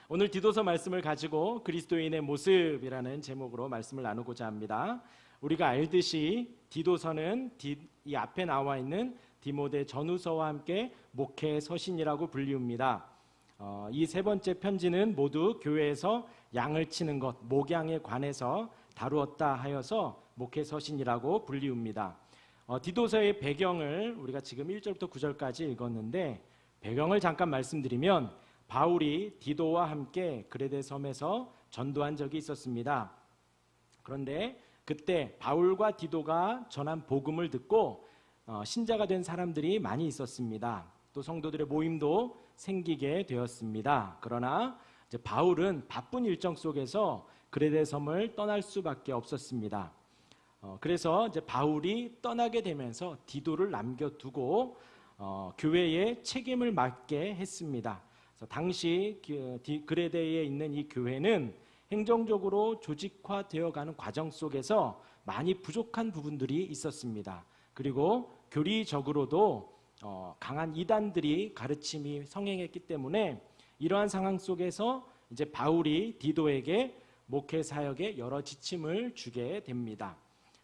오늘 디도서 말씀을 가지고 그리스도인의 모습이라는 제목으로 말씀을 나누고자 합니다. 우리가 알듯이 디도서는 이 앞에 나와 있는 디모데 전후서와 함께 목회 서신이라고 불리웁니다. 이 세 번째 편지는 모두 교회에서 양을 치는 것, 목양에 관해서 다루었다 하여서 목회 서신이라고 불리웁니다. 디도서의 배경을 우리가 지금 1절부터 9절까지 읽었는데, 배경을 잠깐 말씀드리면 바울이 디도와 함께 그레데 섬에서 전도한 적이 있었습니다. 그런데 그때 바울과 디도가 전한 복음을 듣고 신자가 된 사람들이 많이 있었습니다. 또 성도들의 모임도 생기게 되었습니다. 그러나 이제 바울은 바쁜 일정 속에서 그레데 섬을 떠날 수밖에 없었습니다. 그래서 이제 바울이 떠나게 되면서 디도를 남겨두고 교회에 책임을 맡게 했습니다. 그래서 당시 그레데에 있는 이 교회는 행정적으로 조직화되어가는 과정 속에서 많이 부족한 부분들이 있었습니다. 그리고 교리적으로도 강한 이단들이 가르침이 성행했기 때문에 이러한 상황 속에서 이제 바울이 디도에게 목회 사역에 여러 지침을 주게 됩니다.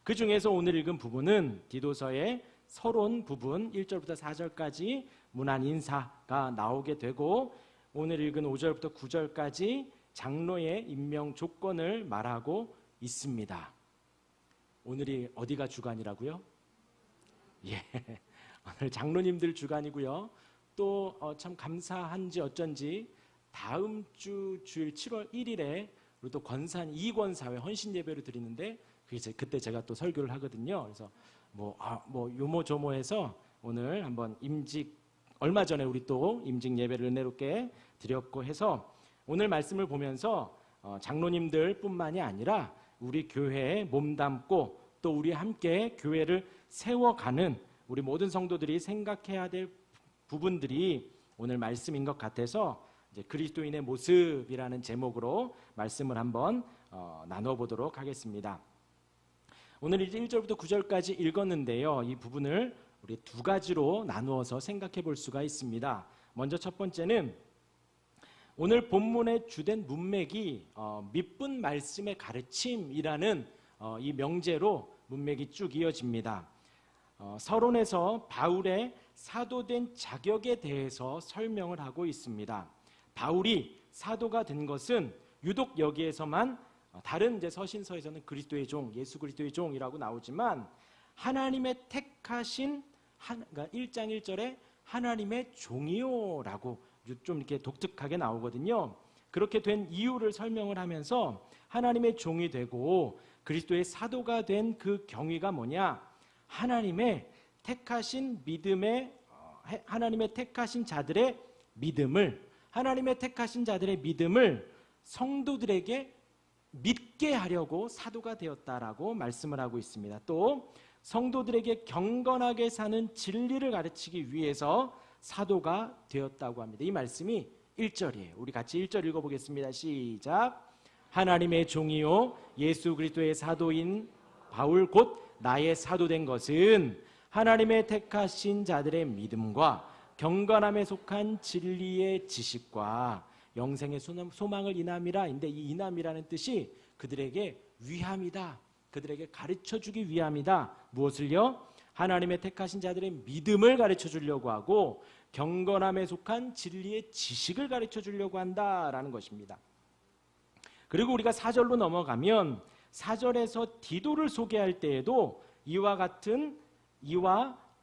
그 중에서 오늘 읽은 부분은 디도서의 서론 부분 1절부터 4절까지 문안 인사가 나오게 되고, 오늘 읽은 5절부터 9절까지 장로의 임명 조건을 말하고 있습니다. 오늘이 어디가 주간이라고요? 예, 오늘 장로님들 주간이고요. 또 참 감사한지 어쩐지 다음 주 주일 7월 1일에 우리 또 권산 이권사회 헌신 예배를 드리는데, 그때 제가 또 설교를 하거든요. 그래서 요모조모해서 오늘 한번 얼마 전에 우리 또 임직 예배를 은혜롭게 드렸고 해서 오늘 말씀을 보면서 장로님들 뿐만이 아니라 우리 교회에 몸담고 또 우리 함께 교회를 세워가는 우리 모든 성도들이 생각해야 될 부분들이 오늘 말씀인 것 같아서 이제 그리스도인의 모습이라는 제목으로 말씀을 한번 나눠보도록 하겠습니다. 오늘 이제 1절부터 9절까지 읽었는데요. 이 부분을 우리 두 가지로 나누어서 생각해 볼 수가 있습니다. 먼저 첫 번째는 오늘 본문의 주된 문맥이 믿분 말씀의 가르침이라는 이 명제로 문맥이 쭉 이어집니다. 서론에서 바울의 사도된 자격에 대해서 설명을 하고 있습니다. 바울이 사도가 된 것은 유독 여기에서만, 다른 이제 서신서에서는 그리스도의 종, 예수 그리스도의 종이라고 나오지만 하나님의 택하신, 그러니까 1장 1절에 하나님의 종이요라고 좀 이렇게 독특하게 나오거든요. 그렇게 된 이유를 설명을 하면서 하나님의 종이 되고 그리스도의 사도가 된 그 경위가 뭐냐? 하나님의 택하신 자들의 믿음을 성도들에게 믿게 하려고 사도가 되었다라고 말씀을 하고 있습니다. 또 성도들에게 경건하게 사는 진리를 가르치기 위해서 사도가 되었다고 합니다. 이 말씀이 1절이에요. 우리 같이 1절 읽어보겠습니다. 시작. 하나님의 종이요 예수 그리스도의 사도인 바울 곧 나의 사도된 것은 하나님의 택하신 자들의 믿음과 경건함에 속한 진리의 지식과 영생의 소망을 인함이라. 근데 이 인함이라는 뜻이 그들에게 위함이다. 그들에게 가르쳐주기 위함이다. 무엇을요? 하나님의 택하신 자들의 믿음을 가르쳐주려고 하고 경건함에 속한 진리의 지식을 가르쳐주려고 한다라는 것입니다. 그리고 우리가 4절로 넘어가면 4절에서 디도를 소개할 때에도 이와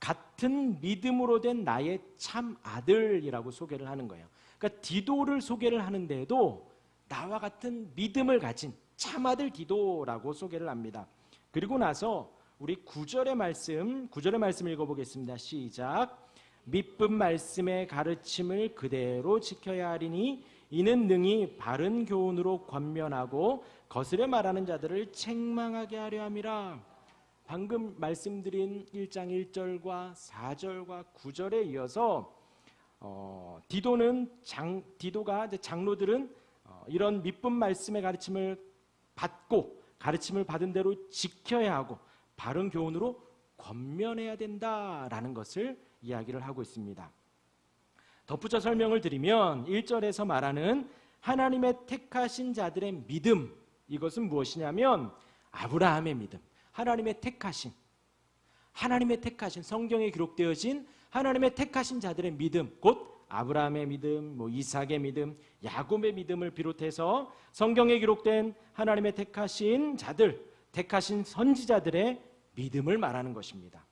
같은 믿음으로 된 나의 참 아들이라고 소개를 하는 거예요. 그러니까 디도를 소개를 하는데도 나와 같은 믿음을 가진 참 아들 디도라고 소개를 합니다. 그리고 나서 우리 9절의 말씀 읽어보겠습니다. 시작. 믿음 말씀의 가르침을 그대로 지켜야 하리니 이는 능히 바른 교훈으로 권면하고 거스려 말하는 자들을 책망하게 하려 함이라. 방금 말씀드린 1장 1절과 4절과 9절에 이어서 장로들은 이런 믿음 말씀의 가르침을 받은 대로 지켜야 하고 바른 교훈으로 권면해야 된다라는 것을 이야기를 하고 있습니다. 덧붙여 설명을 드리면 1절에서 말하는 하나님의 택하신 자들의 믿음, 이것은 무엇이냐면 아브라함의 믿음, 하나님의 택하신 성경에 기록되어진 하나님의 택하신 자들의 믿음, 곧 아브라함의 믿음, 이삭의 믿음, 야곱의 믿음을 비롯해서 성경에 기록된 하나님의 택하신 자들, 택하신 선지자들의 믿음을 말하는 것입니다.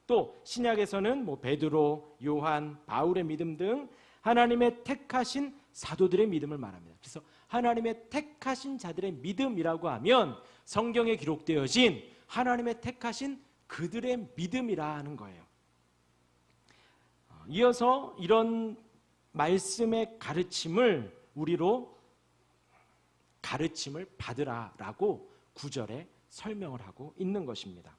또 신약에서는 베드로, 요한, 바울의 믿음 등 하나님의 택하신 사도들의 믿음을 말합니다. 그래서 하나님의 택하신 자들의 믿음이라고 하면 성경에 기록되어진 하나님의 택하신 그들의 믿음이라는 거예요. 이어서 이런 말씀의 가르침을 우리로 가르침을 받으라라고 9절에 설명을 하고 있는 것입니다.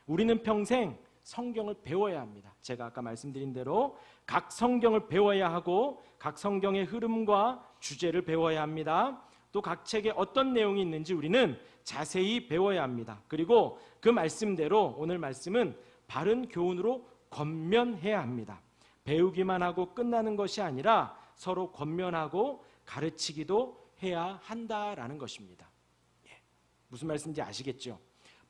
우리는 평생 성경을 배워야 합니다. 제가 아까 말씀드린 대로 각 성경을 배워야 하고 각 성경의 흐름과 주제를 배워야 합니다. 또 각 책에 어떤 내용이 있는지 우리는 자세히 배워야 합니다. 그리고 그 말씀대로 오늘 말씀은 바른 교훈으로 권면해야 합니다. 배우기만 하고 끝나는 것이 아니라 서로 권면하고 가르치기도 해야 한다라는 것입니다. 무슨 말씀인지 아시겠죠?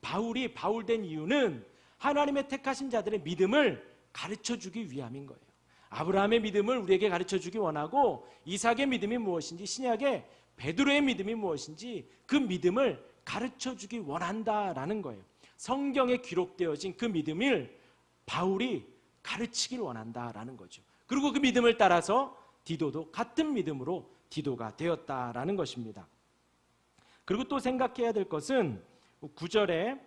바울이 바울된 이유는 하나님의 택하신 자들의 믿음을 가르쳐주기 위함인 거예요. 아브라함의 믿음을 우리에게 가르쳐주기 원하고 이삭의 믿음이 무엇인지, 신약의 베드로의 믿음이 무엇인지 그 믿음을 가르쳐주기 원한다라는 거예요. 성경에 기록되어진 그 믿음을 바울이 가르치길 원한다라는 거죠. 그리고 그 믿음을 따라서 디도도 같은 믿음으로 디도가 되었다라는 것입니다. 그리고 또 생각해야 될 것은 9절에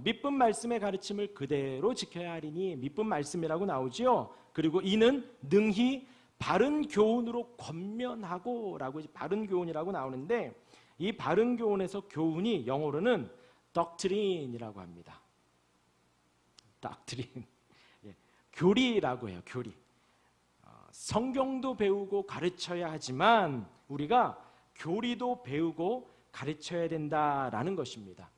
미쁜 말씀의 가르침을 그대로 지켜야 하리니, 미쁜 말씀이라고 나오지요. 그리고 이는 능히 바른 교훈으로 권면하고 라고 바른 교훈이라고 나오는데, 이 바른 교훈에서 교훈이 영어로는 doctrine이라고 합니다. doctrine, 교리라고 해요. 교리. 성경도 배우고 가르쳐야 하지만 우리가 교리도 배우고 가르쳐야 된다라는 것입니다.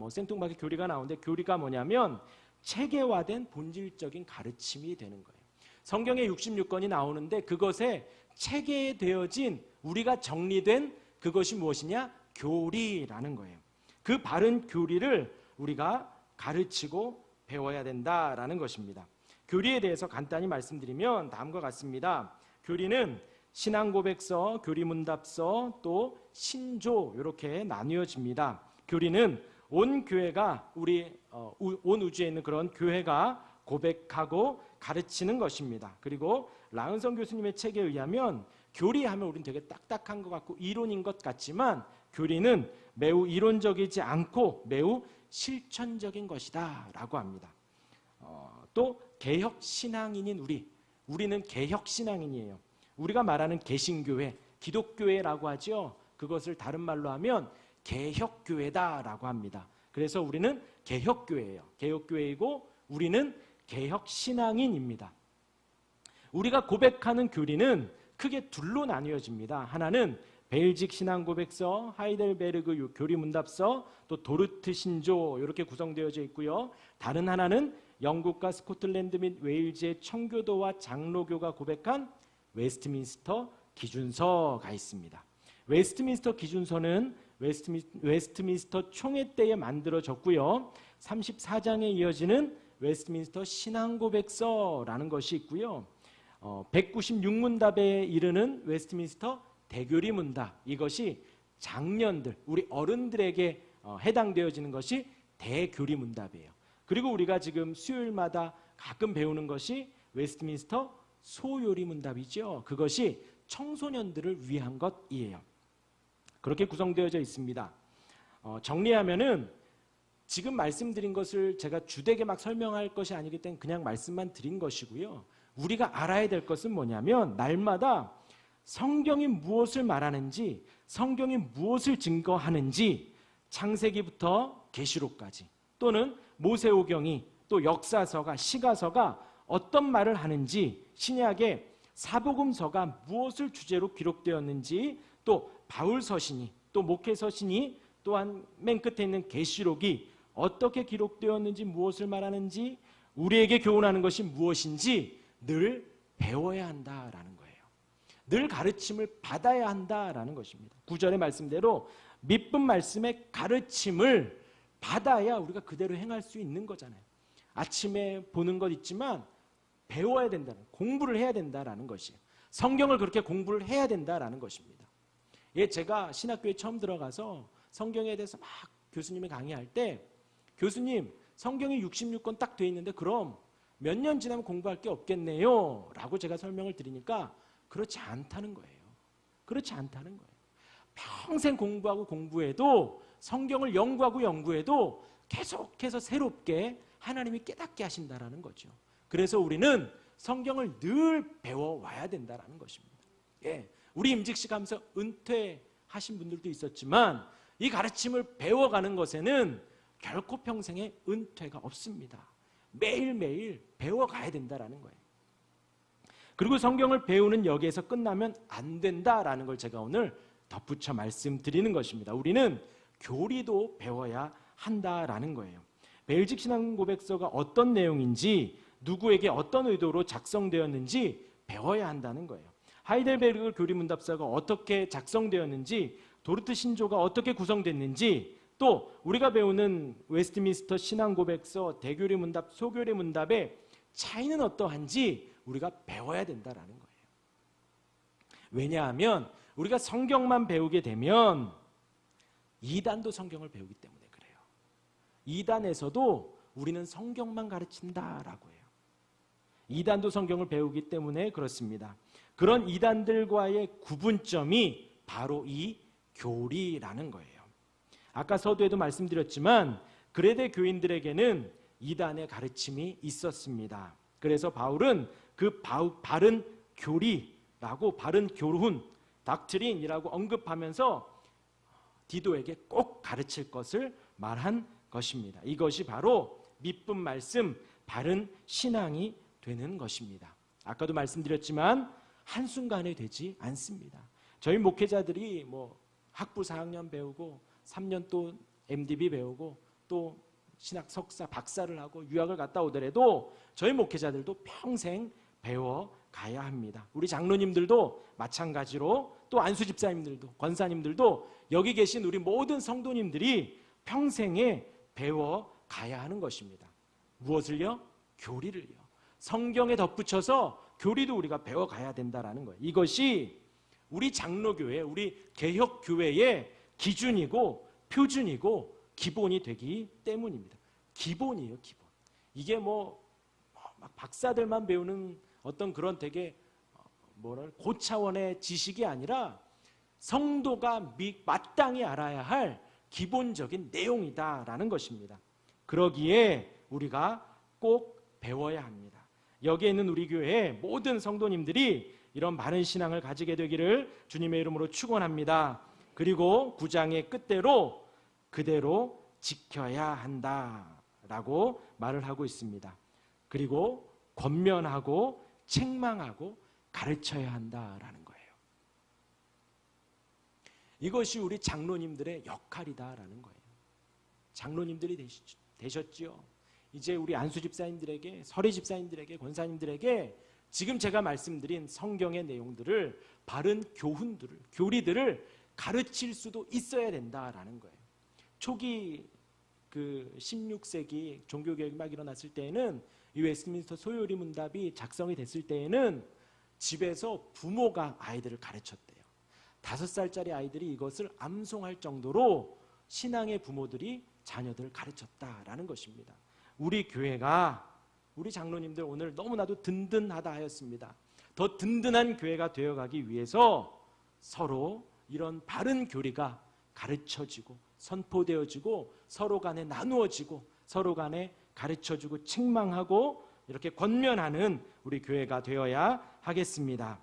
생뚱맞게 교리가 나오는데, 교리가 뭐냐면 체계화된 본질적인 가르침이 되는 거예요. 성경에 66권이 나오는데 그것에 체계되어진, 우리가 정리된 그것이 무엇이냐? 교리라는 거예요. 그 바른 교리를 우리가 가르치고 배워야 된다라는 것입니다. 교리에 대해서 간단히 말씀드리면 다음과 같습니다. 교리는 신앙고백서, 교리문답서, 또 신조, 이렇게 나뉘어집니다. 교리는 온 교회가, 온 우주에 있는 그런 교회가 고백하고 가르치는 것입니다. 그리고 라은성 교수님의 책에 의하면 교리하면 우리는 되게 딱딱한 것 같고 이론인 것 같지만 교리는 매우 이론적이지 않고 매우 실천적인 것이다 라고 합니다. 또 개혁신앙인인 우리는 개혁신앙인이에요. 우리가 말하는 개신교회, 기독교회라고 하죠. 그것을 다른 말로 하면 개혁교회다라고 합니다. 그래서 우리는 개혁교회예요. 개혁교회이고 우리는 개혁신앙인입니다. 우리가 고백하는 교리는 크게 둘로 나뉘어집니다. 하나는 벨직 신앙고백서, 하이델베르그 교리문답서, 또 도르트 신조, 이렇게 구성되어져 있고요. 다른 하나는 영국과 스코틀랜드 및 웨일즈의 청교도와 장로교가 고백한 웨스트민스터 기준서가 있습니다. 웨스트민스터 기준서는 웨스트민스터 총회 때에 만들어졌고요. 34장에 이어지는 웨스트민스터 신앙고백서라는 것이 있고요. 196문답에 이르는 웨스트민스터 대교리 문답, 이것이 장년들, 우리 어른들에게 해당되어지는 것이 대교리 문답이에요. 그리고 우리가 지금 수요일마다 가끔 배우는 것이 웨스트민스터 소요리 문답이죠. 그것이 청소년들을 위한 것이에요. 그렇게 구성되어져 있습니다. 정리하면은 지금 말씀드린 것을 제가 주되게 막 설명할 것이 아니기 때문에 그냥 말씀만 드린 것이고요. 우리가 알아야 될 것은 뭐냐면 날마다 성경이 무엇을 말하는지, 성경이 무엇을 증거하는지, 창세기부터 계시록까지, 또는 모세오경이, 또 역사서가, 시가서가 어떤 말을 하는지, 신약의 사복음서가 무엇을 주제로 기록되었는지, 또 바울서신이, 또 목회서신이, 또한 맨 끝에 있는 계시록이 어떻게 기록되었는지, 무엇을 말하는지, 우리에게 교훈하는 것이 무엇인지 늘 배워야 한다라는 거예요. 늘 가르침을 받아야 한다라는 것입니다. 9절의 말씀대로 믿음 말씀의 가르침을 받아야 우리가 그대로 행할 수 있는 거잖아요. 아침에 보는 것 있지만 배워야 된다는, 공부를 해야 된다라는 것이에요. 성경을 그렇게 공부를 해야 된다라는 것입니다. 예, 제가 신학교에 처음 들어가서 성경에 대해서 막 교수님이 강의할 때, 교수님 성경이 66권 딱 돼 있는데 그럼 몇 년 지나면 공부할 게 없겠네요 라고 제가 설명을 드리니까 그렇지 않다는 거예요. 그렇지 않다는 거예요. 평생 공부하고 공부해도, 성경을 연구하고 연구해도 계속해서 새롭게 하나님이 깨닫게 하신다라는 거죠. 그래서 우리는 성경을 늘 배워와야 된다라는 것입니다. 예, 우리 임직식 하면서 은퇴하신 분들도 있었지만 이 가르침을 배워가는 것에는 결코 평생에 은퇴가 없습니다. 매일매일 배워가야 된다라는 거예요. 그리고 성경을 배우는 여기에서 끝나면 안 된다라는 걸 제가 오늘 덧붙여 말씀드리는 것입니다. 우리는 교리도 배워야 한다라는 거예요. 벨직 신앙 고백서가 어떤 내용인지, 누구에게 어떤 의도로 작성되었는지 배워야 한다는 거예요. 하이델베르그 교리문답서가 어떻게 작성되었는지, 도르트 신조가 어떻게 구성됐는지, 또 우리가 배우는 웨스트민스터 신앙 고백서, 대교리 문답, 소교리 문답의 차이는 어떠한지 우리가 배워야 된다라는 거예요. 왜냐하면 우리가 성경만 배우게 되면 이단도 성경을 배우기 때문에 그래요. 이단에서도 우리는 성경만 가르친다라고 해요. 이단도 성경을 배우기 때문에 그렇습니다. 그런 이단들과의 구분점이 바로 이 교리라는 거예요. 아까 서두에도 말씀드렸지만 그레데 교인들에게는 이단의 가르침이 있었습니다. 그래서 바울은 그 바른 교리라고, 바른 교훈, 닥트린이라고 언급하면서 디도에게 꼭 가르칠 것을 말한 것입니다. 이것이 바로 믿음 말씀, 바른 신앙이 되는 것입니다. 아까도 말씀드렸지만 한순간에 되지 않습니다. 저희 목회자들이 학부 4학년 배우고 3년 또 MDB 배우고 또 신학 석사 박사를 하고 유학을 갔다 오더라도 저희 목회자들도 평생 배워가야 합니다. 우리 장로님들도 마찬가지로, 또 안수 집사님들도, 권사님들도, 여기 계신 우리 모든 성도님들이 평생에 배워가야 하는 것입니다. 무엇을요? 교리를요. 성경에 덧붙여서 교리도 우리가 배워가야 된다는 거예요. 이것이 우리 장로교회, 우리 개혁교회의 기준이고 표준이고 기본이 되기 때문입니다. 기본이에요, 기본. 이게 막 박사들만 배우는 어떤 그런 되게 고차원의 지식이 아니라 성도가 마땅히 알아야 할 기본적인 내용이다라는 것입니다. 그러기에 우리가 꼭 배워야 합니다. 여기에 있는 우리 교회의 모든 성도님들이 이런 바른 신앙을 가지게 되기를 주님의 이름으로 축원합니다. 그리고 9장의 끝대로 그대로 지켜야 한다라고 말을 하고 있습니다. 그리고 권면하고 책망하고 가르쳐야 한다라는 거예요. 이것이 우리 장로님들의 역할이다라는 거예요. 장로님들이 되셨지요. 이제 우리 안수 집사님들에게, 서리 집사님들에게, 권사님들에게 지금 제가 말씀드린 성경의 내용들을, 바른 교훈들을, 교리들을 가르칠 수도 있어야 된다라는 거예요. 초기 16세기 종교개혁이 막 일어났을 때에는 이 웨스트민스터 소요리 문답이 작성이 됐을 때에는 집에서 부모가 아이들을 가르쳤대요. 5살짜리 아이들이 이것을 암송할 정도로 신앙의 부모들이 자녀들을 가르쳤다라는 것입니다. 우리 교회가, 우리 장로님들 오늘 너무나도 든든하다 하였습니다. 더 든든한 교회가 되어가기 위해서 서로 이런 바른 교리가 가르쳐지고 선포되어지고 서로 간에 나누어지고 서로 간에 가르쳐주고 책망하고 이렇게 권면하는 우리 교회가 되어야 하겠습니다.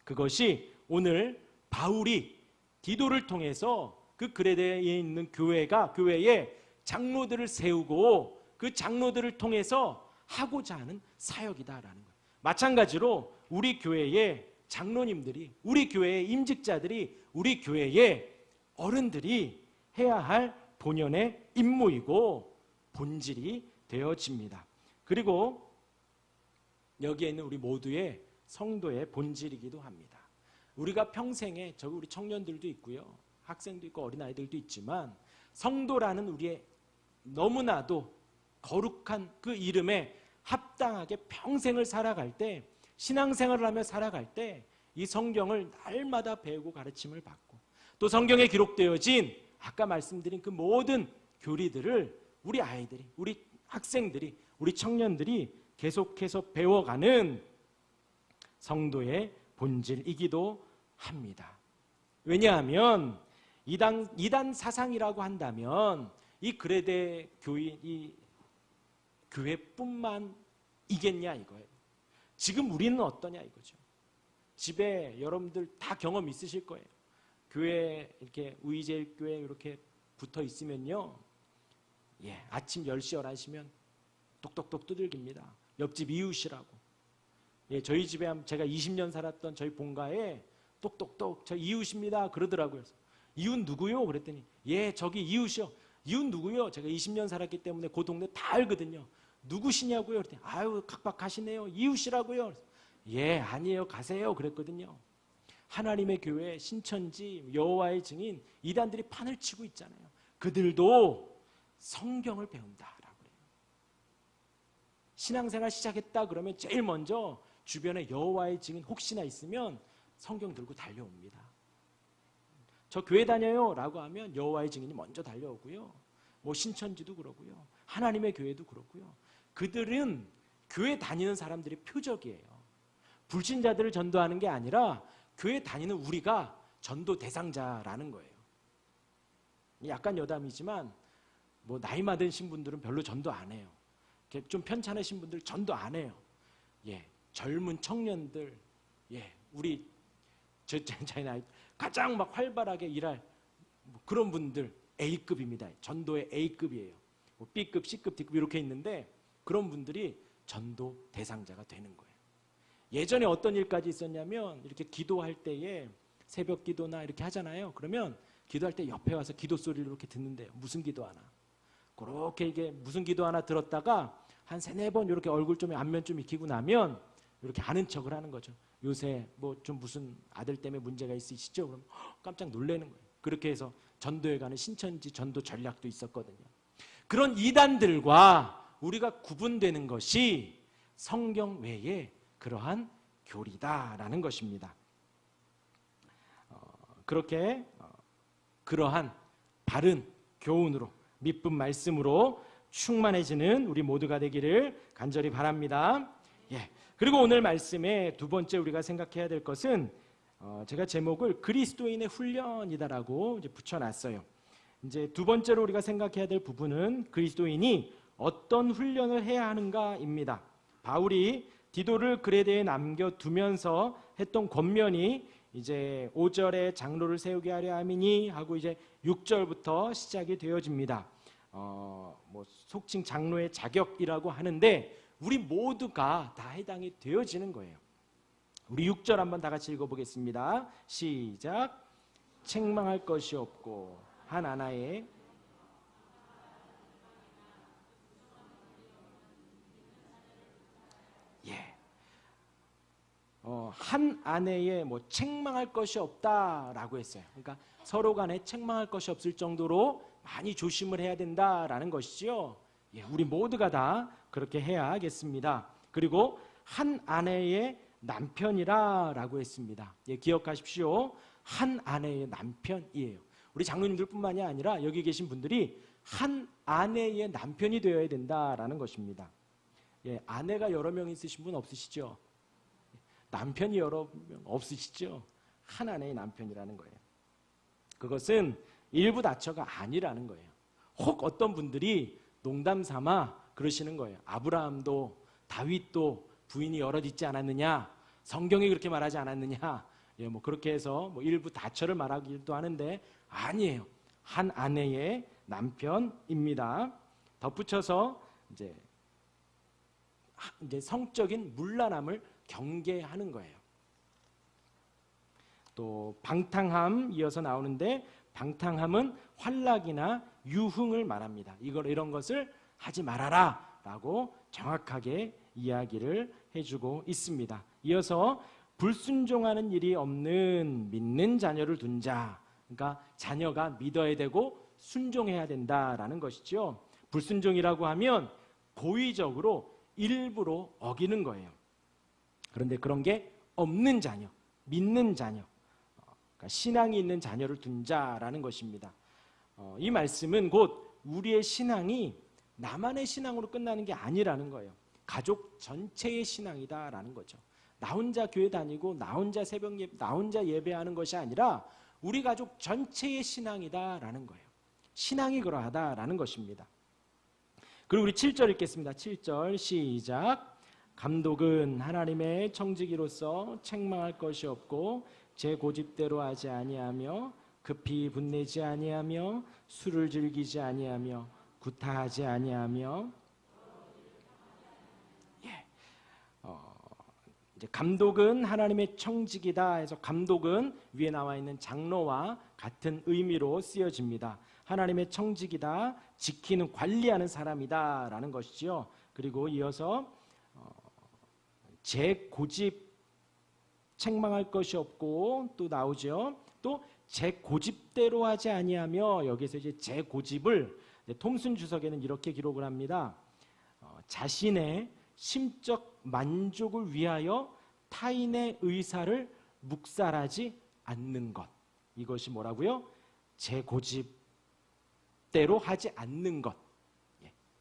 그것이 오늘 바울이 디도를 통해서 그 그레데에 있는 교회에 장로들을 세우고 그 장로들을 통해서 하고자 하는 사역이다라는 거예요. 마찬가지로 우리 교회의 장로님들이, 우리 교회의 임직자들이, 우리 교회의 어른들이 해야 할 본연의 임무이고 본질이 되어집니다. 그리고 여기에 있는 우리 모두의 성도의 본질이기도 합니다. 우리가 평생에 우리 청년들도 있고요, 학생도 있고 어린아이들도 있지만 성도라는 우리의 너무나도 거룩한 그 이름에 합당하게 평생을 살아갈 때, 신앙생활을 하며 살아갈 때 이 성경을 날마다 배우고 가르침을 받고, 또 성경에 기록되어진 아까 말씀드린 그 모든 교리들을 우리 아이들이, 우리 학생들이, 우리 청년들이 계속해서 배워가는 성도의 본질이기도 합니다. 왜냐하면 이단 사상이라고 한다면 이 그레데 교인, 이 교회뿐만이겠냐 이거예요. 지금 우리는 어떠냐 이거죠. 집에 여러분들 다 경험 있으실 거예요. 교회 이렇게 우이제일교회 이렇게 붙어 있으면요, 아침 10시 11시면 똑똑똑 두들깁니다. 옆집 이웃이라고. 저희 집에 제가 20년 살았던 저희 본가에 똑똑똑 저 이웃입니다 그러더라고요. 이웃 누구요? 그랬더니 저기 이웃이요. 이웃 누구요? 제가 20년 살았기 때문에 그 동네 다 알거든요. 누구시냐고요? 그랬더니 아유 각박하시네요. 이웃이라고요. 아니에요. 가세요. 그랬거든요. 하나님의 교회, 신천지, 여호와의 증인, 이단들이 판을 치고 있잖아요. 그들도 성경을 배운다라고 해요. 신앙생활 시작했다 그러면 제일 먼저 주변에 여호와의 증인 혹시나 있으면 성경 들고 달려옵니다. 저 교회 다녀요 라고 하면 여호와의 증인이 먼저 달려오고요, 뭐 신천지도 그러고요, 하나님의 교회도 그렇고요. 그들은 교회 다니는 사람들의 표적이에요. 불신자들을 전도하는 게 아니라 교회 다니는 우리가 전도 대상자라는 거예요. 약간 여담이지만 뭐 나이 많으신 분들은 별로 전도 안 해요. 좀 편찮으신 분들 전도 안 해요. 젊은 청년들, 우리 저희 나이 가장 막 활발하게 일할 그런 분들 A급입니다. 전도의 A급이에요. 뭐 B급, C급, D급 이렇게 있는데 그런 분들이 전도 대상자가 되는 거예요. 예전에 어떤 일까지 있었냐면 이렇게 기도할 때에 새벽 기도나 이렇게 하잖아요. 그러면 기도할 때 옆에 와서 기도 소리를 이렇게 듣는데요. 무슨 기도하나. 그렇게 이게 무슨 기도하나 들었다가 한 3-4번 이렇게 얼굴 좀 안면 좀 익히고 나면 이렇게 아는 척을 하는 거죠. 요새 뭐 좀 무슨 아들 때문에 문제가 있으시죠? 그럼 깜짝 놀라는 거예요. 그렇게 해서 전도에 가는 신천지 전도 전략도 있었거든요. 그런 이단들과 우리가 구분되는 것이 성경 외에 그러한 교리다라는 것입니다. 그렇게 그러한 바른 교훈으로, 믿음 말씀으로 충만해지는 우리 모두가 되기를 간절히 바랍니다. 그리고 오늘 말씀의 두 번째 우리가 생각해야 될 것은 제가 제목을 그리스도인의 훈련이다라고 이제 붙여놨어요. 이제 두 번째로 우리가 생각해야 될 부분은 그리스도인이 어떤 훈련을 해야 하는가입니다. 바울이 디도를 그레데에 남겨두면서 했던 권면이 이제 5절에 장로를 세우게 하려 함이니 하고 이제 6절부터 시작이 되어집니다. 뭐 속칭 장로의 자격이라고 하는데 우리 모두가 다 해당이 되어지는 거예요. 우리 6절 한번 다 같이 읽어보겠습니다. 시작. 책망할 것이 없고 한 아나의 한 아내의 뭐 책망할 것이 없다라고 했어요. 그러니까 서로 간에 책망할 것이 없을 정도로 많이 조심을 해야 된다라는 것이죠. 우리 모두가 다 그렇게 해야겠습니다. 그리고 한 아내의 남편이라고 했습니다. 기억하십시오. 한 아내의 남편이에요. 우리 장로님들뿐만이 아니라 여기 계신 분들이 한 아내의 남편이 되어야 된다라는 것입니다. 아내가 여러 명 있으신 분 없으시죠? 남편이 여러 명 없으시죠? 한 아내의 남편이라는 거예요. 그것은 일부 다처가 아니라는 거예요. 혹 어떤 분들이 농담 삼아 그러시는 거예요. 아브라함도 다윗도 부인이 여럿 있지 않았느냐? 성경이 그렇게 말하지 않았느냐? 뭐 그렇게 해서 뭐 일부 다처를 말하기도 하는데 아니에요. 한 아내의 남편입니다. 덧붙여서 이제 성적인 문란함을 경계하는 거예요. 또 방탕함 이어서 나오는데 방탕함은 환락이나 유흥을 말합니다. 이런 것을 하지 말아라 라고 정확하게 이야기를 해주고 있습니다. 이어서 불순종하는 일이 없는 믿는 자녀를 둔 자, 그러니까 자녀가 믿어야 되고 순종해야 된다라는 것이죠. 불순종이라고 하면 고의적으로 일부러 어기는 거예요. 그런데 그런 게 없는 자녀, 믿는 자녀, 그러니까 신앙이 있는 자녀를 둔 자라는 것입니다. 이 말씀은 곧 우리의 신앙이 나만의 신앙으로 끝나는 게 아니라는 거예요. 가족 전체의 신앙이다라는 거죠. 나 혼자 교회 다니고 나 혼자 새벽 예배, 나 혼자 예배하는 것이 아니라 우리 가족 전체의 신앙이다라는 거예요. 신앙이 그러하다라는 것입니다. 그리고 우리 7절 읽겠습니다. 7절 시작. 감독은 하나님의 청지기로서 책망할 것이 없고 제 고집대로 하지 아니하며 급히 분내지 아니하며 술을 즐기지 아니하며 구타하지 아니하며 이제 감독은 하나님의 청지기다 해서 감독은 위에 나와 있는 장로와 같은 의미로 쓰여집니다. 하나님의 청지기다, 지키는 관리하는 사람이다라는 것이지요. 그리고 이어서 제 고집 책망할 것이 없고 또 나오죠. 또 제 고집대로 하지 아니하며 여기서 이제 제 고집을 통순 주석에는 이렇게 기록을 합니다. 자신의 심적 만족을 위하여 타인의 의사를 묵살하지 않는 것. 이것이 뭐라고요? 제 고집대로 하지 않는 것.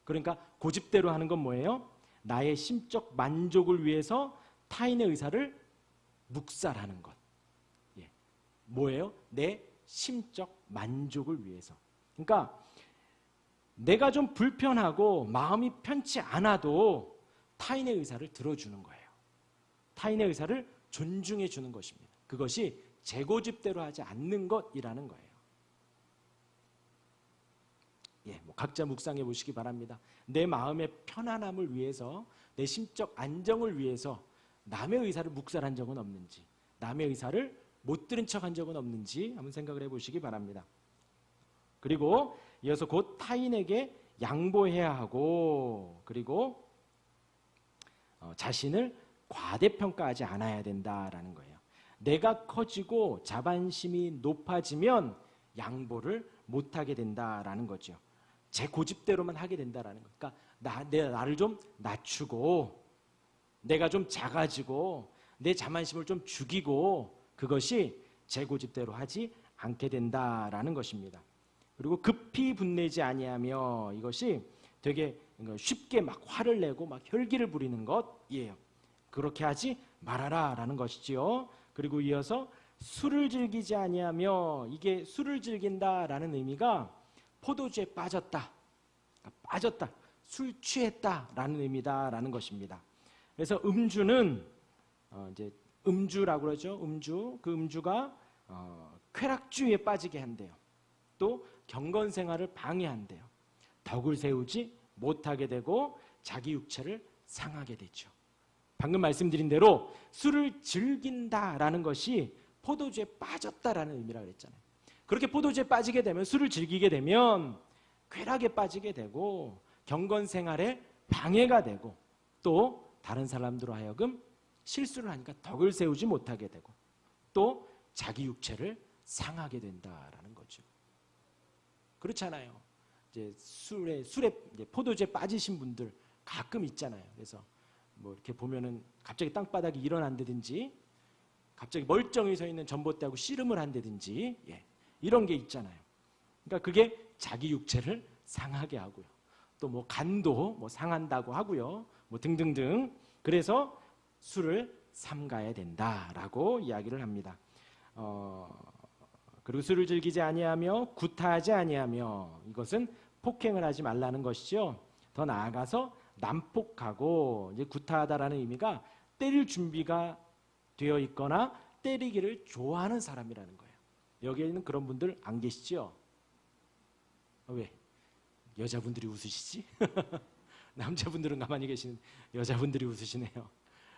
그러니까 고집대로 하는 건 뭐예요? 나의 심적 만족을 위해서 타인의 의사를 묵살하는 것. 뭐예요? 내 심적 만족을 위해서. 그러니까 내가 좀 불편하고 마음이 편치 않아도 타인의 의사를 들어주는 거예요. 타인의 의사를 존중해 주는 것입니다. 그것이 제 고집대로 하지 않는 것이라는 거예요. 각자 묵상해 보시기 바랍니다. 내 마음의 편안함을 위해서, 내 심적 안정을 위해서 남의 의사를 묵살한 적은 없는지, 남의 의사를 못 들은 척한 적은 없는지 한번 생각을 해보시기 바랍니다. 그리고 이어서 곧 타인에게 양보해야 하고, 그리고 자신을 과대평가하지 않아야 된다라는 거예요. 내가 커지고 자반심이 높아지면 양보를 못하게 된다라는 거죠. 제 고집대로만 하게 된다라는 거. 그러니까 나를 좀 낮추고, 내가 좀 작아지고, 내 자만심을 좀 죽이고, 그것이 제 고집대로 하지 않게 된다라는 것입니다. 그리고 급히 분내지 아니하며, 이것이 되게 쉽게 막 화를 내고 막 혈기를 부리는 것이에요. 그렇게 하지 말아라라는 것이지요. 그리고 이어서 술을 즐기지 아니하며, 이게 술을 즐긴다라는 의미가 포도주에 빠졌다, 술 취했다라는 의미다라는 것입니다. 그래서 음주는 이제 음주라고 그러죠. 그 음주가 쾌락주의에 빠지게 한대요. 또 경건 생활을 방해한대요. 덕을 세우지 못하게 되고 자기 육체를 상하게 되죠. 방금 말씀드린 대로 술을 즐긴다라는 것이 포도주에 빠졌다라는 의미라고 그랬잖아요. 그렇게 포도주에 빠지게 되면, 술을 즐기게 되면 쾌락에 빠지게 되고 경건 생활에 방해가 되고, 또 다른 사람들로 하여금 실수를 하니까 덕을 세우지 못하게 되고, 또 자기 육체를 상하게 된다라는 거죠. 그렇잖아요. 이제 술에 이제 포도주에 빠지신 분들 가끔 있잖아요. 그래서 뭐 이렇게 보면은 갑자기 땅바닥이 일어난다든지, 갑자기 멀쩡히 서 있는 전봇대하고 씨름을 한다든지, 이런 게 있잖아요. 그러니까 그게 자기 육체를 상하게 하고요. 또 뭐 간도 뭐 상한다고 하고요. 뭐 등등등. 그래서 술을 삼가야 된다라고 이야기를 합니다. 그리고 술을 즐기지 아니하며 구타하지 아니하며, 이것은 폭행을 하지 말라는 것이죠. 더 나아가서 난폭하고, 이제 구타하다라는 의미가 때릴 준비가 되어 있거나 때리기를 좋아하는 사람이라는 거예요. 여기에는 그런 분들 안 계시죠? 왜? 여자분들이 웃으시지? 남자분들은 가만히 계시는 여자분들이 웃으시네요.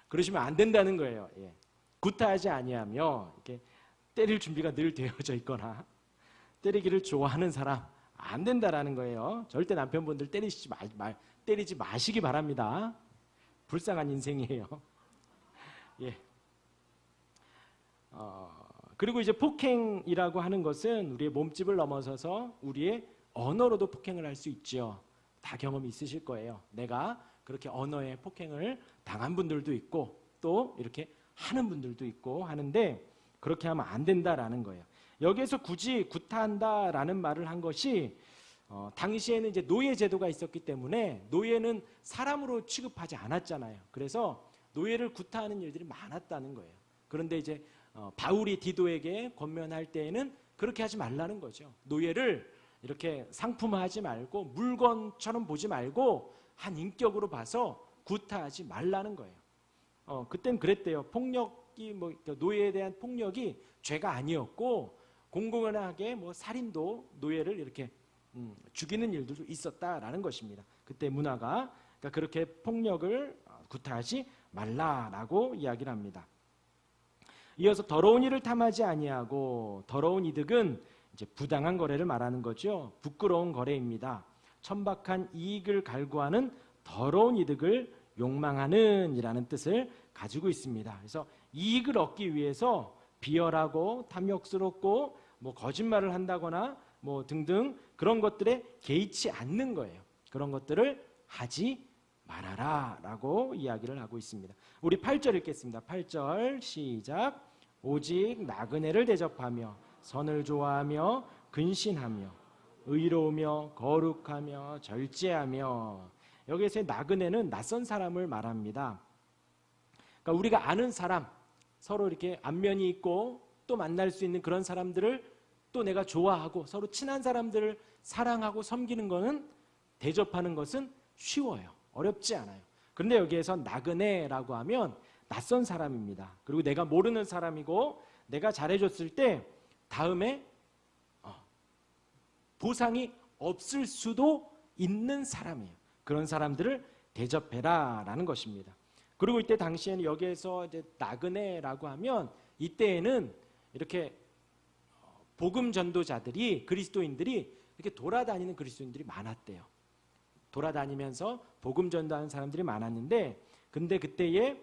그러시면 안 된다는 거예요. 구타하지 아니하며, 이렇게 때릴 준비가 늘 되어져 있거나 때리기를 좋아하는 사람 안 된다라는 거예요. 절대 남편분들 때리지 마시기 바랍니다. 불쌍한 인생이에요. 예. 그리고 이제 폭행이라고 하는 것은 우리의 몸집을 넘어서서 우리의 언어로도 폭행을 할 수 있죠. 다 경험이 있으실 거예요. 내가 그렇게 언어에 폭행을 당한 분들도 있고 또 이렇게 하는 분들도 있고 하는데 그렇게 하면 안 된다라는 거예요. 여기에서 굳이 구타한다라는 말을 한 것이 당시에는 이제 노예 제도가 있었기 때문에 노예는 사람으로 취급하지 않았잖아요. 그래서 노예를 구타하는 일들이 많았다는 거예요. 그런데 이제 바울이 디도에게 권면할 때에는 그렇게 하지 말라는 거죠. 노예를 이렇게 상품화하지 말고 물건처럼 보지 말고 한 인격으로 봐서 구타하지 말라는 거예요. 그땐 그랬대요. 폭력이 노예에 대한 폭력이 죄가 아니었고 공공연하게 살인도 노예를 이렇게 죽이는 일들도 있었다라는 것입니다. 그때 문화가 그러니까 그렇게 폭력을 구타하지 말라라고 이야기를 합니다. 이어서 더러운 일을 탐하지 아니하고 더러운 이득은 이제 부당한 거래를 말하는 거죠. 부끄러운 거래입니다. 천박한 이익을 갈구하는 더러운 이득을 욕망하는 이라는 뜻을 가지고 있습니다. 그래서 이익을 얻기 위해서 비열하고 탐욕스럽고 거짓말을 한다거나 등등 그런 것들에 개의치 않는 거예요. 그런 것들을 하지 말아라 라고 이야기를 하고 있습니다. 우리 8절 읽겠습니다. 8절 시작. 오직 나그네를 대접하며 선을 좋아하며 근신하며 의로우며 거룩하며 절제하며. 여기에서의 나그네는 낯선 사람을 말합니다. 그러니까 우리가 아는 사람, 서로 이렇게 안면이 있고 또 만날 수 있는 그런 사람들을 또 내가 좋아하고 서로 친한 사람들을 사랑하고 섬기는 것은 대접하는 것은 쉬워요. 어렵지 않아요. 그런데 여기에서 나그네라고 하면 낯선 사람입니다. 그리고 내가 모르는 사람이고 내가 잘해줬을 때 다음에 보상이 없을 수도 있는 사람이에요. 그런 사람들을 대접해라 라는 것입니다. 그리고 이때 당시에는 여기에서 이제 나그네라고 하면 이때에는 이렇게 복음 전도자들이 그리스도인들이 이렇게 돌아다니는 그리스도인들이 많았대요. 돌아다니면서 복음 전도하는 사람들이 많았는데 근데 그때에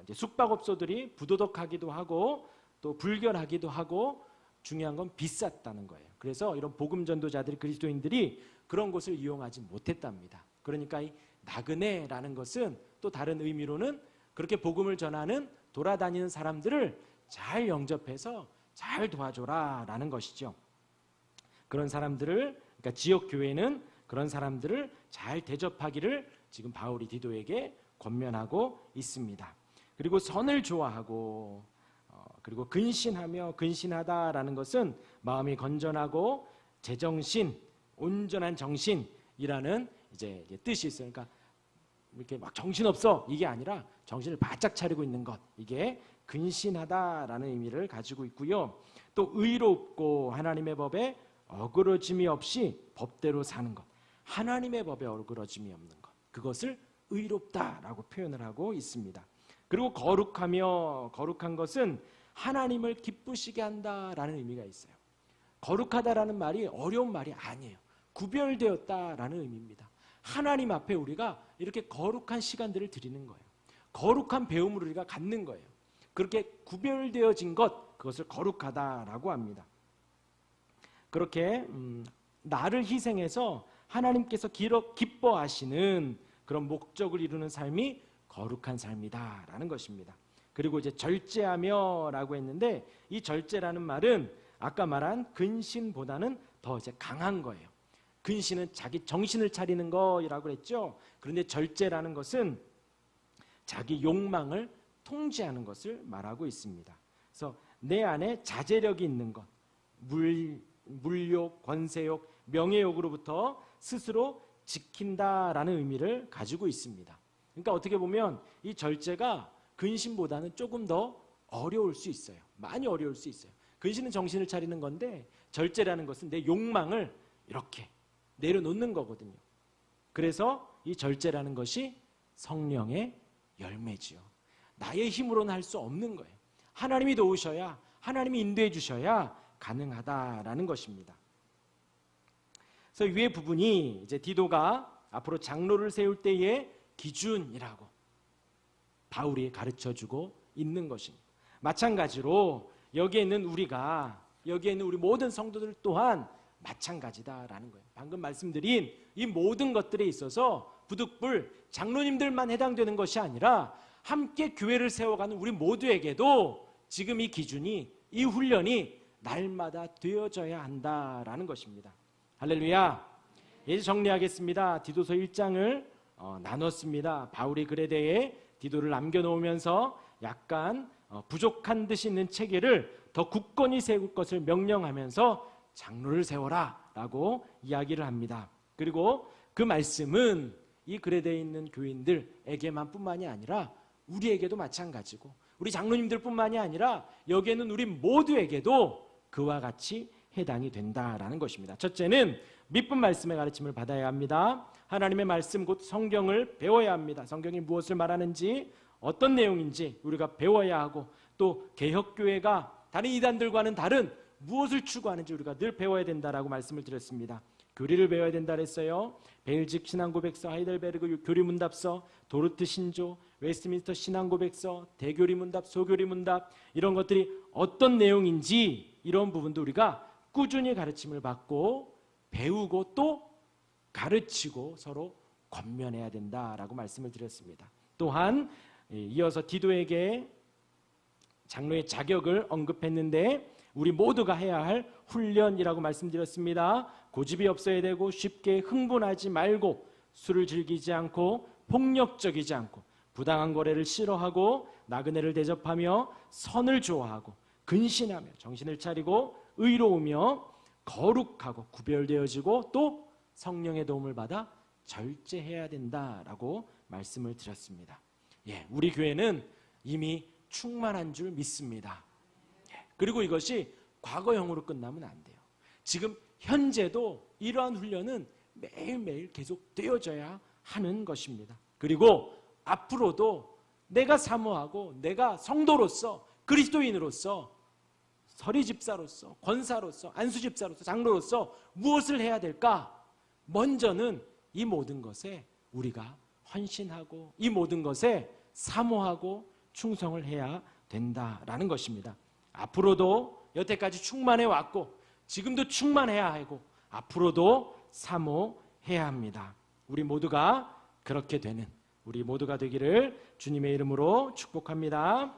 이제 숙박업소들이 부도덕하기도 하고 또 불결하기도 하고 중요한 건 비쌌다는 거예요. 그래서 이런 복음 전도자들이 그리스도인들이 그런 곳을 이용하지 못했답니다. 그러니까 이 나그네라는 것은 또 다른 의미로는 그렇게 복음을 전하는 돌아다니는 사람들을 잘 영접해서 잘 도와줘라 라는 것이죠. 그런 사람들을 그러니까 지역 교회는 그런 사람들을 잘 대접하기를 지금 바울이 디도에게 권면하고 있습니다. 그리고 선을 좋아하고 그리고 근신하며 근신하다라는 것은 마음이 건전하고 제정신, 온전한 정신이라는 이제 뜻이 있어요. 그러니까 이렇게 막 정신없어 이게 아니라 정신을 바짝 차리고 있는 것, 이게 근신하다라는 의미를 가지고 있고요. 또 의롭고 하나님의 법에 어그러짐이 없이 법대로 사는 것, 하나님의 법에 어그러짐이 없는 것, 그것을 의롭다라고 표현을 하고 있습니다. 그리고 거룩하며, 거룩한 것은 하나님을 기쁘시게 한다라는 의미가 있어요. 거룩하다라는 말이 어려운 말이 아니에요. 구별되었다라는 의미입니다. 하나님 앞에 우리가 이렇게 거룩한 시간들을 드리는 거예요. 거룩한 배움을 우리가 갖는 거예요. 그렇게 구별되어진 것, 그것을 거룩하다라고 합니다. 그렇게 나를 희생해서 하나님께서 기뻐하시는 그런 목적을 이루는 삶이 거룩한 삶이다라는 것입니다. 그리고 이제 절제하며라고 했는데 이 절제라는 말은 아까 말한 근신보다는 더 이제 강한 거예요. 근신은 자기 정신을 차리는 거라고 했죠. 그런데 절제라는 것은 자기 욕망을 통제하는 것을 말하고 있습니다. 그래서 내 안에 자제력이 있는 것, 물욕, 권세욕, 명예욕으로부터 스스로 지킨다라는 의미를 가지고 있습니다. 그러니까 어떻게 보면 이 절제가 근신보다는 조금 더 어려울 수 있어요. 많이 어려울 수 있어요. 근신은 정신을 차리는 건데 절제라는 것은 내 욕망을 이렇게 내려놓는 거거든요. 그래서 이 절제라는 것이 성령의 열매지요. 나의 힘으로는 할 수 없는 거예요. 하나님이 도우셔야, 하나님이 인도해 주셔야 가능하다라는 것입니다. 그래서 위의 부분이 이제 디도가 앞으로 장로를 세울 때에 기준이라고 바울이 가르쳐주고 있는 것입니다. 마찬가지로 여기에 있는 우리 모든 성도들 또한 마찬가지다라는 거예요. 방금 말씀드린 이 모든 것들에 있어서 부득불 장로님들만 해당되는 것이 아니라 함께 교회를 세워가는 우리 모두에게도 지금 이 기준이, 이 훈련이 날마다 되어져야 한다라는 것입니다. 할렐루야. 이제 정리하겠습니다. 디도서 1장을 나눴습니다. 바울이 글에 대해 디도를 남겨놓으면서 약간 부족한 듯이 있는 체계를 더 굳건히 세울 것을 명령하면서 장로를 세워라 라고 이야기를 합니다. 그리고 그 말씀은 이 글에 대해 있는 교인들에게만 뿐만이 아니라 우리에게도 마찬가지고 우리 장로님들 뿐만이 아니라 여기에는 우리 모두에게도 그와 같이 해당이 된다라는 것입니다. 첫째는 믿음 말씀의 가르침을 받아야 합니다. 하나님의 말씀 곧 성경을 배워야 합니다. 성경이 무엇을 말하는지 어떤 내용인지 우리가 배워야 하고 또 개혁교회가 다른 이단들과는 다른 무엇을 추구하는지 우리가 늘 배워야 된다라고 말씀을 드렸습니다. 교리를 배워야 된다 그랬어요. 베일직 신앙고백서, 하이델베르그 교리문답서, 도르트 신조, 웨스트민스터 신앙고백서, 대교리문답, 소교리문답 이런 것들이 어떤 내용인지 이런 부분도 우리가 꾸준히 가르침을 받고 배우고 또 가르치고 서로 권면해야 된다라고 말씀을 드렸습니다. 또한 이어서 디도에게 장로의 자격을 언급했는데 우리 모두가 해야 할 훈련이라고 말씀드렸습니다. 고집이 없어야 되고 쉽게 흥분하지 말고 술을 즐기지 않고 폭력적이지 않고 부당한 거래를 싫어하고 나그네를 대접하며 선을 좋아하고 근신하며 정신을 차리고 의로우며 거룩하고 구별되어지고 또 성령의 도움을 받아 절제해야 된다라고 말씀을 드렸습니다. 우리 교회는 이미 충만한 줄 믿습니다. 그리고 이것이 과거형으로 끝나면 안 돼요. 지금 현재도 이러한 훈련은 매일매일 계속 되어져야 하는 것입니다. 그리고 앞으로도 내가 사모하고 내가 성도로서 그리스도인으로서 서리집사로서 권사로서 안수집사로서 장로로서 무엇을 해야 될까? 먼저는 이 모든 것에 우리가 헌신하고 이 모든 것에 사모하고 충성을 해야 된다라는 것입니다. 앞으로도 여태까지 충만해 왔고 지금도 충만해야 하고 앞으로도 사모해야 합니다. 우리 모두가 그렇게 되는 우리 모두가 되기를 주님의 이름으로 축복합니다.